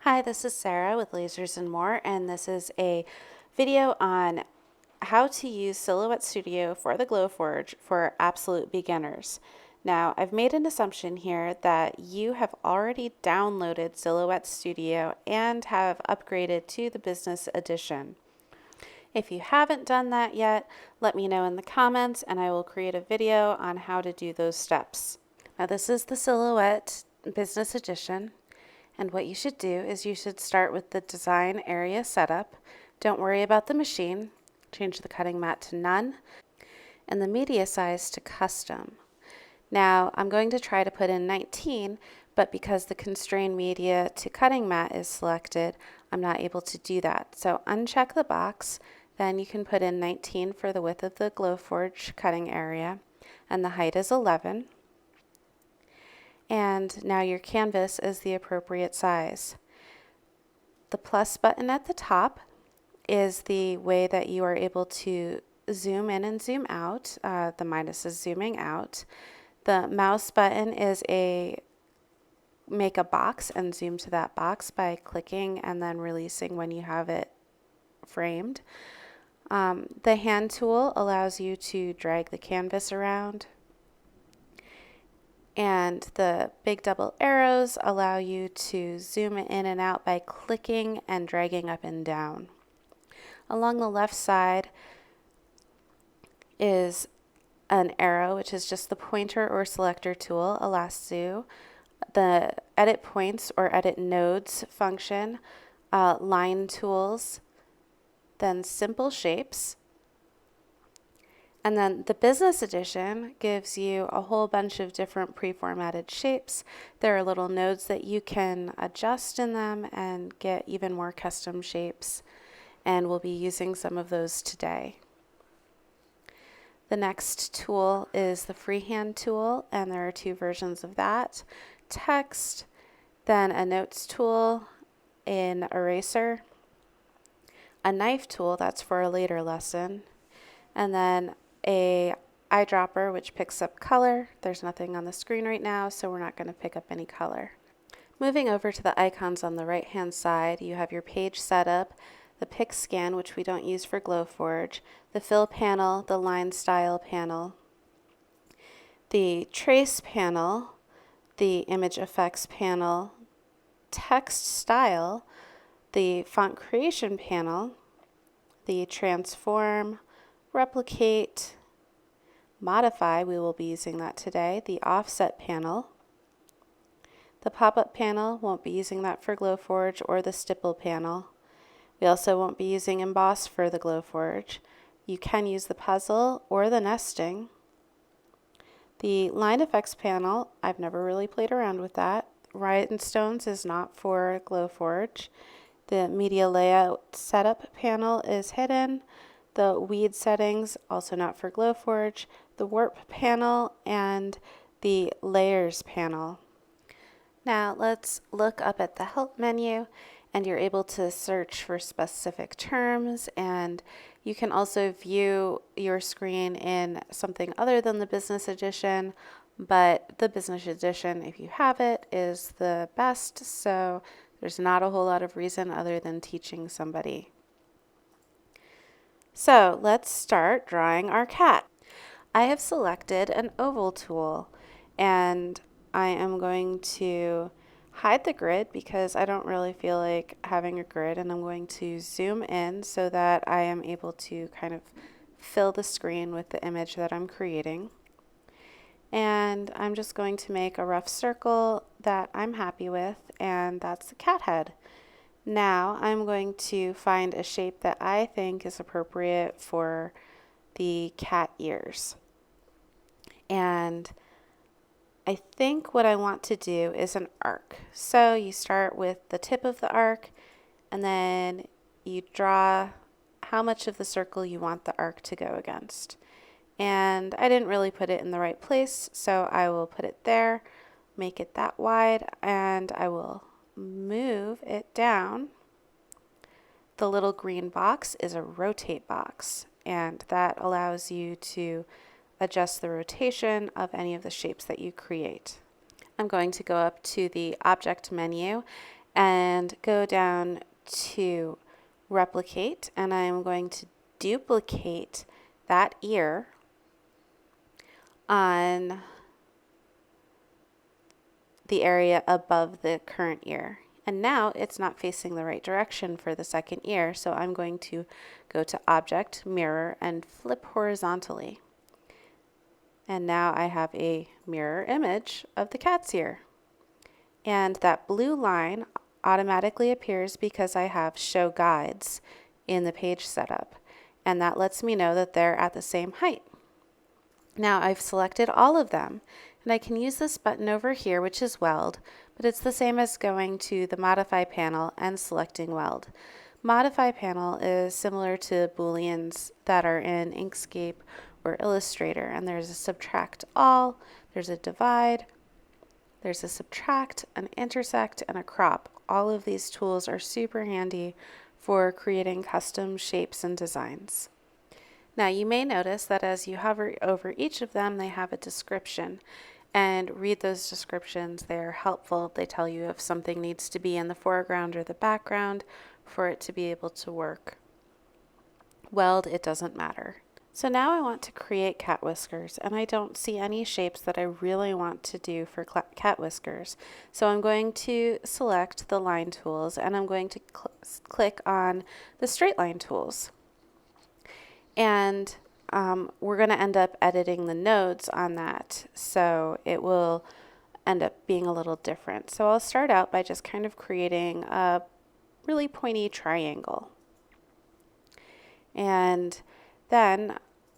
Hi, this is Sarah with Lasers and More, and this is a video on how to use Silhouette Studio for the Glowforge for absolute beginners. Now, I've made an assumption here that you have already downloaded Silhouette Studio and have upgraded to the Business Edition. If you haven't done that yet, let me know in the comments and I will create a video on how to do those steps. Now, this is the Silhouette Business Edition. And what you should do is you should start with the design area setup. Don't worry about the machine. Change the cutting mat to none and the media size to custom. Now I'm going to try to put in 19, but because the constrained media to cutting mat is selected, I'm not able to do that. So uncheck the box, then you can put in 19 for the width of the Glowforge cutting area, and the height is 11. And now your canvas is the appropriate size. The plus button at the top is the way that you are able to zoom in and zoom out. The minus is zooming out. The mouse button is make a box and zoom to that box by clicking and then releasing when you have it framed. The hand tool allows you to drag the canvas around. And the big double arrows allow you to zoom in and out by clicking and dragging up and down. Along the left side is an arrow, which is just the pointer or selector tool, a lasso, the edit points or edit nodes function, line tools, then simple shapes. And then the Business Edition gives you a whole bunch of different pre-formatted shapes. There are little nodes that you can adjust in them and get even more custom shapes, and we'll be using some of those today. The next tool is the freehand tool, and there are two versions of that. Text, then a notes tool in eraser, a knife tool, that's for a later lesson, and then a eyedropper which picks up color. There's nothing on the screen right now, so we're not going to pick up any color. Moving over to the icons on the right hand side, you have your page setup, the pick scan, which we don't use for Glowforge, the fill panel, the line style panel, the trace panel, the image effects panel, text style, the font creation panel, the transform, replicate, modify, we will be using that today, the offset panel. The pop-up panel, won't be using that for Glowforge, or the stipple panel. We also won't be using emboss for the Glowforge. You can use the puzzle or the nesting. The line effects panel, I've never really played around with that. Rhinestones is not for Glowforge. The media layout setup panel is hidden. The weed settings, also not for Glowforge, the warp panel, and the layers panel. Now let's look up at the help menu, and you're able to search for specific terms, and you can also view your screen in something other than the Business Edition, but the Business Edition, if you have it, is the best, so there's not a whole lot of reason other than teaching somebody. So let's start drawing our cat. I have selected an oval tool, and I am going to hide the grid because I don't really feel like having a grid, and I'm going to zoom in so that I am able to kind of fill the screen with the image that I'm creating. And I'm just going to make a rough circle that I'm happy with, and that's the cat head. Now I'm going to find a shape that I think is appropriate for the cat ears. And I think what I want to do is an arc. So you start with the tip of the arc, and then you draw how much of the circle you want the arc to go against. And I didn't really put it in the right place, so I will put it there, make it that wide, and I will move it down. The little green box is a rotate box, and that allows you to adjust the rotation of any of the shapes that you create. I'm going to go up to the object menu, and go down to replicate, and I'm going to duplicate that ear on the area above the current ear. And now it's not facing the right direction for the second ear, so I'm going to go to Object, Mirror, and flip horizontally. And now I have a mirror image of the cat's ear. And that blue line automatically appears because I have Show Guides in the page setup. And that lets me know that they're at the same height. Now I've selected all of them, and I can use this button over here, which is Weld, but it's the same as going to the Modify panel and selecting Weld. Modify panel is similar to booleans that are in Inkscape or Illustrator, and there's a subtract all, there's a divide, there's a subtract, an intersect, and a crop. All of these tools are super handy for creating custom shapes and designs. Now you may notice that as you hover over each of them, they have a description, and read those descriptions. They're helpful. They tell you if something needs to be in the foreground or the background for it to be able to work. Weld, it doesn't matter. So now I want to create cat whiskers, and I don't see any shapes that I really want to do for cat whiskers. So I'm going to select the line tools, and I'm going to click on the straight line tools. And we're going to end up editing the nodes on that, so it will end up being a little different. So I'll start out by just kind of creating a really pointy triangle. And then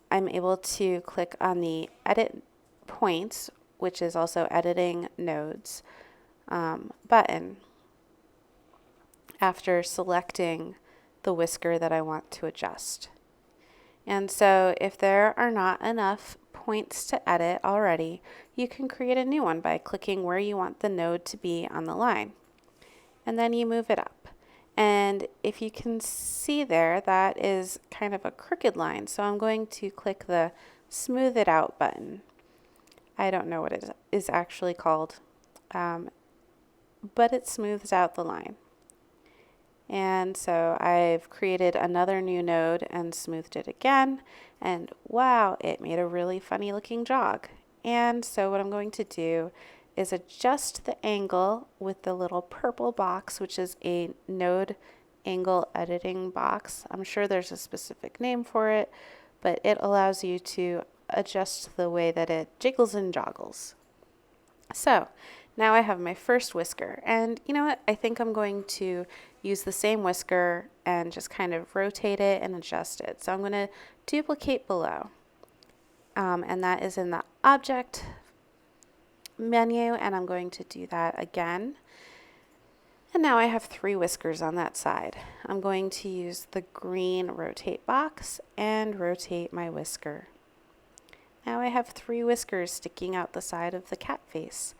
I'm able to click on the Edit Points, which is also Editing Nodes button, after selecting the whisker that I want to adjust. And so if there are not enough points to edit already, you can create a new one by clicking where you want the node to be on the line. And then you move it up. And if you can see there, that is kind of a crooked line. So I'm going to click the Smooth It Out button. I don't know what it is actually called, but it smooths out the line. And so I've created another new node and smoothed it again, and wow, it made a really funny looking jog. And so what I'm going to do is adjust the angle with the little purple box, which is a node angle editing box. I'm sure there's a specific name for it, but it allows you to adjust the way that it jiggles and joggles. So now I have my first whisker, and you know what? I think I'm going to use the same whisker and just kind of rotate it and adjust it. So I'm going to duplicate below, and that is in the Object menu, and I'm going to do that again. And now I have 3 whiskers on that side. I'm going to use the green rotate box and rotate my whisker. Now I have 3 whiskers sticking out the side of the cat face.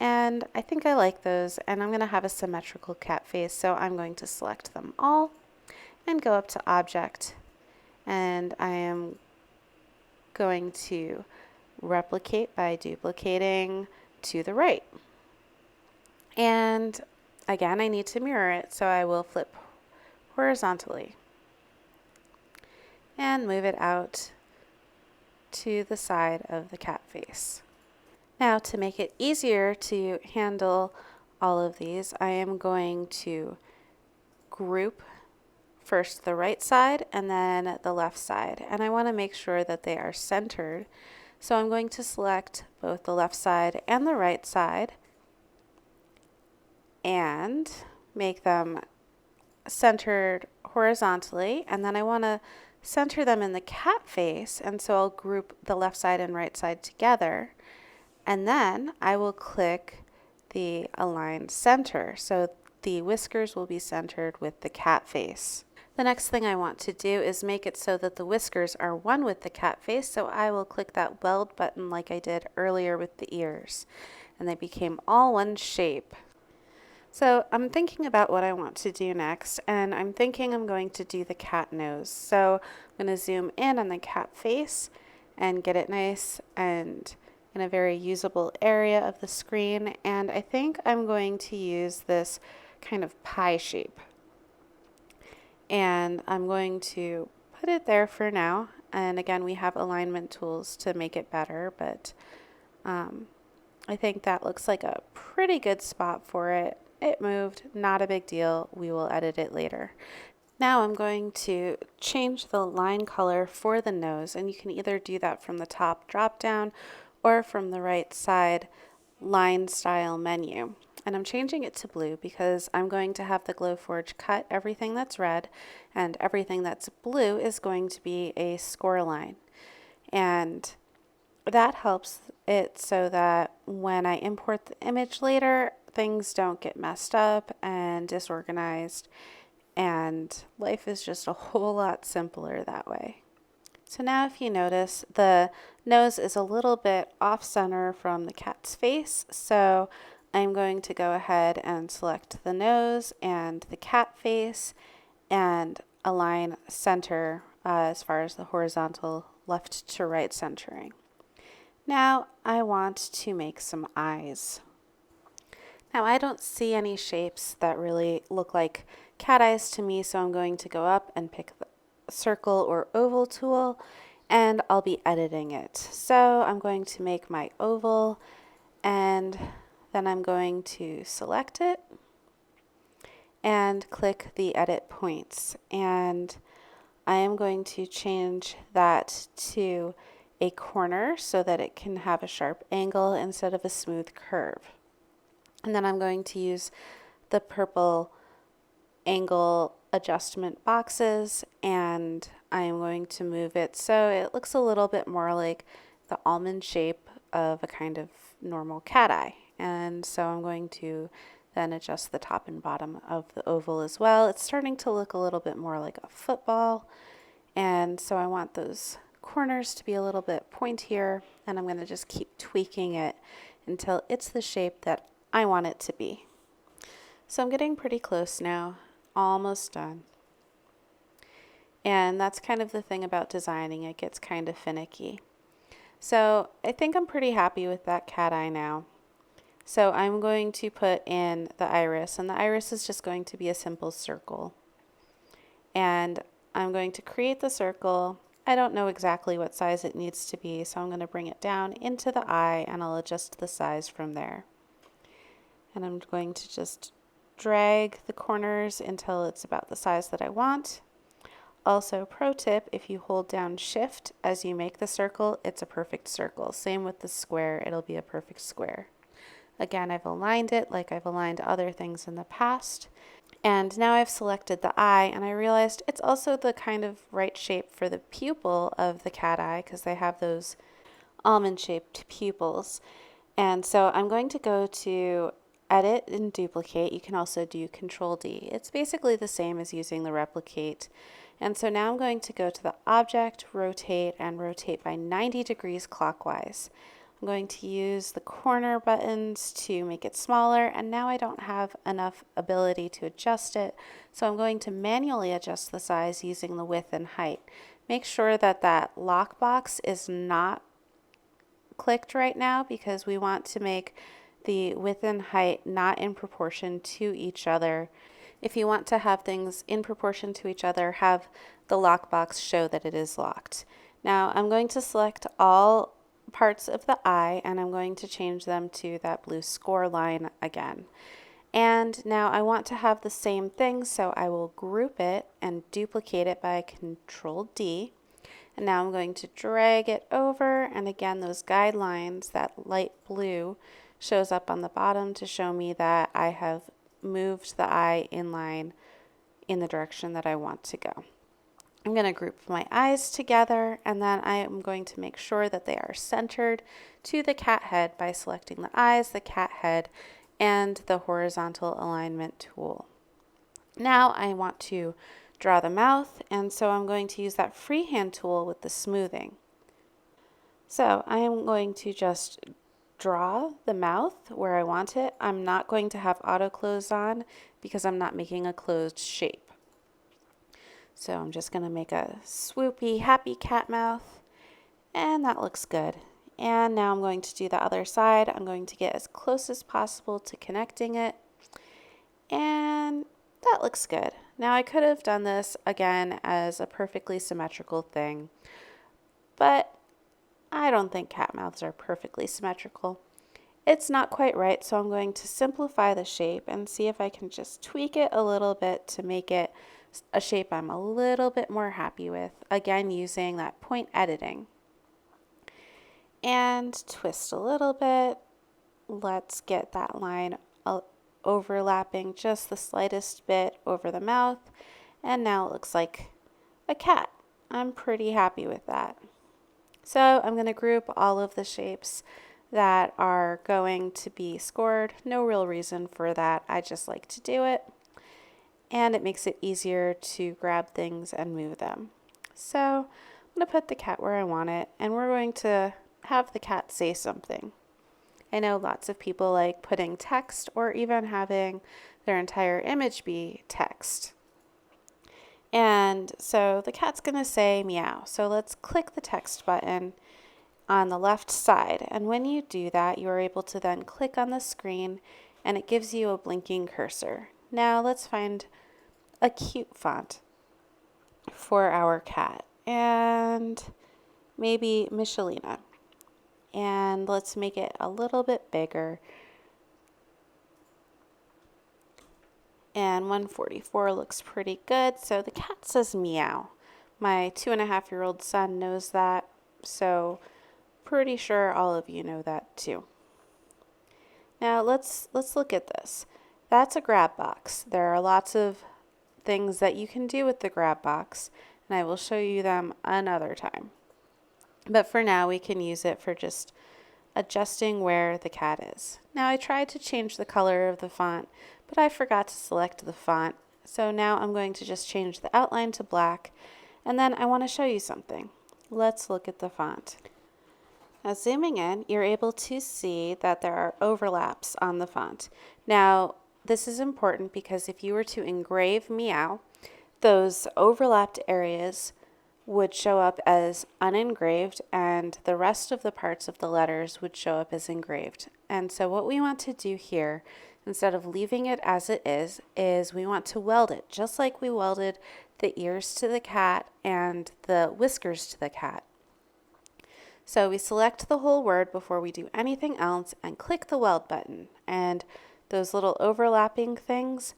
And I think I like those, and I'm going to have a symmetrical cat face, so I'm going to select them all and go up to Object, and I am going to replicate by duplicating to the right. And again, I need to mirror it, so I will flip horizontally and move it out to the side of the cat face. Now, to make it easier to handle all of these, I am going to group first the right side and then the left side. And I want to make sure that they are centered. So I'm going to select both the left side and the right side and make them centered horizontally. And then I want to center them in the cat face. And so I'll group the left side and right side together. And then I will click the Align Center, so the whiskers will be centered with the cat face. The next thing I want to do is make it so that the whiskers are one with the cat face, so I will click that Weld button like I did earlier with the ears, and they became all one shape. So I'm thinking about what I want to do next, and I'm thinking I'm going to do the cat nose. So I'm going to zoom in on the cat face and get it nice and in a very usable area of the screen, and I think I'm going to use this kind of pie shape. And I'm going to put it there for now. And again, we have alignment tools to make it better, but I think that looks like a pretty good spot for it. It moved, not a big deal. We will edit it later. Now I'm going to change the line color for the nose, and you can either do that from the top drop down or from the right side line style menu. And I'm changing it to blue because I'm going to have the Glowforge cut everything that's red, and everything that's blue is going to be a score line. And that helps it so that when I import the image later, things don't get messed up and disorganized, and life is just a whole lot simpler that way. So now if you notice, the nose is a little bit off center from the cat's face, so I'm going to go ahead and select the nose and the cat face and align center as far as the horizontal left to right centering. Now I want to make some eyes. Now I don't see any shapes that really look like cat eyes to me, so I'm going to go up and pick the circle or oval tool, and I'll be editing it. So I'm going to make my oval, and then I'm going to select it and click the edit points, and I am going to change that to a corner so that it can have a sharp angle instead of a smooth curve. And then I'm going to use the purple angle adjustment boxes, and I am going to move it so it looks a little bit more like the almond shape of a kind of normal cat eye. And so I'm going to then adjust the top and bottom of the oval as well. It's starting to look a little bit more like a football, and so I want those corners to be a little bit pointier, and I'm going to just keep tweaking it until it's the shape that I want it to be. So I'm getting pretty close now, almost done. And that's kind of the thing about designing, it gets kind of finicky. So I think I'm pretty happy with that cat eye now. So I'm going to put in the iris, and the iris is just going to be a simple circle. And I'm going to create the circle. I don't know exactly what size it needs to be, so I'm going to bring it down into the eye, and I'll adjust the size from there. And I'm going to just drag the corners until it's about the size that I want. Also, pro tip, if you hold down shift as you make the circle, it's a perfect circle. Same with the square, it'll be a perfect square. Again, I've aligned it like I've aligned other things in the past. And now I've selected the eye, and I realized it's also the kind of right shape for the pupil of the cat eye because they have those almond-shaped pupils. And so I'm going to go to Edit and Duplicate. You can also do Control D. It's basically the same as using the replicate. And so now I'm going to go to the Object, Rotate, and rotate by 90 degrees clockwise. I'm going to use the corner buttons to make it smaller, and now I don't have enough ability to adjust it, so I'm going to manually adjust the size using the width and height. Make sure that that lockbox is not clicked right now because we want to make the width and height not in proportion to each other. If you want to have things in proportion to each other, have the lockbox show that it is locked. Now I'm going to select all parts of the eye, and I'm going to change them to that blue score line again. And now I want to have the same thing, so I will group it and duplicate it by Control D. And now I'm going to drag it over, and again those guidelines, that light blue shows up on the bottom to show me that I have moved the eye in line in the direction that I want to go. I'm going to group my eyes together, and then I am going to make sure that they are centered to the cat head by selecting the eyes, the cat head, and the horizontal alignment tool. Now I want to draw the mouth, and so I'm going to use that freehand tool with the smoothing. So I am going to just draw the mouth where I want it. I'm not going to have auto close on because I'm not making a closed shape. So I'm just going to make a swoopy, happy cat mouth, and that looks good. And now I'm going to do the other side. I'm going to get as close as possible to connecting it. And that looks good. Now I could have done this again as a perfectly symmetrical thing, but I don't think cat mouths are perfectly symmetrical. It's not quite right, so I'm going to simplify the shape and see if I can just tweak it a little bit to make it a shape I'm a little bit more happy with, again using that point editing. And twist a little bit. Let's get that line overlapping just the slightest bit over the mouth, and now it looks like a cat. I'm pretty happy with that. So I'm going to group all of the shapes that are going to be scored. No real reason for that. I just like to do it, and it makes it easier to grab things and move them. So I'm going to put the cat where I want it, and we're going to have the cat say something. I know lots of people like putting text or even having their entire image be text. And so the cat's going to say meow. So let's click the text button on the left side. And when you do that, you are able to then click on the screen and it gives you a blinking cursor. Now let's find a cute font for our cat, and maybe Michelina. And let's make it a little bit bigger. And 144 looks pretty good. So the cat says meow. My 2.5-year-old son knows that, so pretty sure all of you know that too. Now let's look at this. That's a grab box. There are lots of things that you can do with the grab box, and I will show you them another time. But for now, we can use it for just adjusting where the cat is. Now I tried to change the color of the font, but I forgot to select the font. So now I'm going to just change the outline to black, and then I want to show you something. Let's look at the font. Now zooming in, you're able to see that there are overlaps on the font. Now this is important because if you were to engrave meow, those overlapped areas would show up as unengraved, and the rest of the parts of the letters would show up as engraved. And so what we want to do here, instead of leaving it as it is we want to weld it, just like we welded the ears to the cat and the whiskers to the cat. So we select the whole word before we do anything else and click the weld button, and those little overlapping things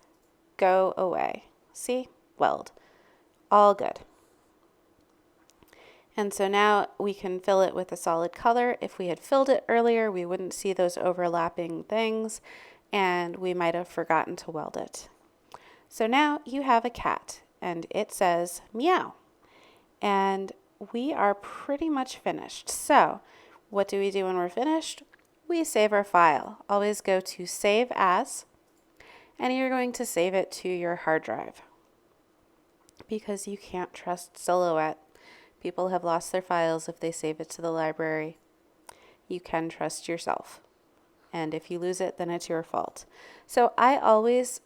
go away. See? Weld. All good. And so now we can fill it with a solid color. If we had filled it earlier, we wouldn't see those overlapping things, and we might have forgotten to weld it. So now you have a cat, and it says meow. And we are pretty much finished. So what do we do when we're finished? We save our file. Always go to Save As, and you're going to save it to your hard drive because you can't trust Silhouette. People have lost their files if they save it to the library. You can trust yourself. And if you lose it, then it's your fault. So I always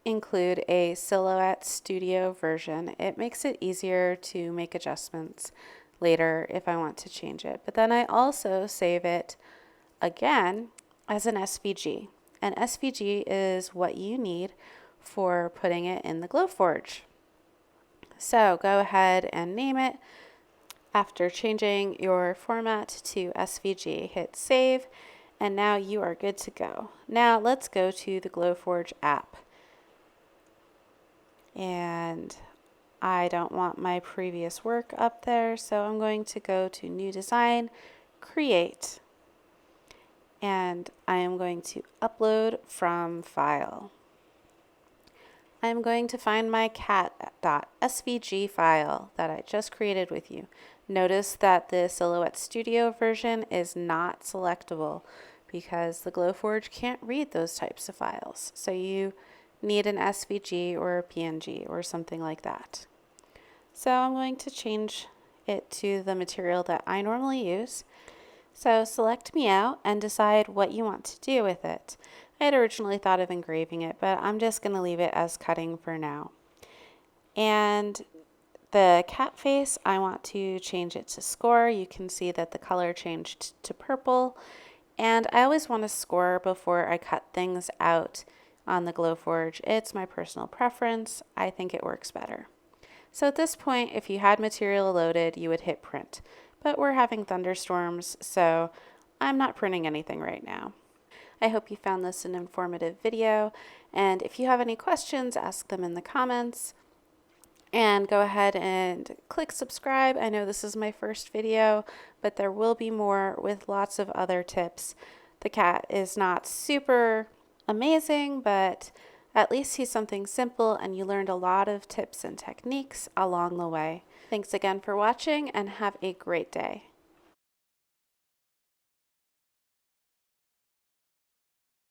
include a Silhouette Studio version. It makes it easier to make adjustments later if I want to change it. But then I also save it again as an SVG. An SVG is what you need for putting it in the Glowforge. So go ahead and name it. After changing your format to SVG, hit save, and now you are good to go. Now let's go to the Glowforge app. And I don't want my previous work up there, so I'm going to go to New Design, Create, and I am going to upload from File. I'm going to find my cat.svg file that I just created with you. Notice that the Silhouette Studio version is not selectable because the Glowforge can't read those types of files. So you need an SVG or a PNG or something like that. So I'm going to change it to the material that I normally use. So select Meow and decide what you want to do with it. I had originally thought of engraving it, but I'm just going to leave it as cutting for now. And the cat face, I want to change it to score. You can see that the color changed to purple. And I always want to score before I cut things out on the Glowforge. It's my personal preference. I think it works better. So at this point, if you had material loaded, you would hit print. But we're having thunderstorms, so I'm not printing anything right now. I hope you found this an informative video, and if you have any questions, ask them in the comments. And go ahead and click subscribe. I know this is my first video, but there will be more with lots of other tips. The cat is not super amazing, but at least he's something simple, and you learned a lot of tips and techniques along the way. Thanks again for watching, and have a great day.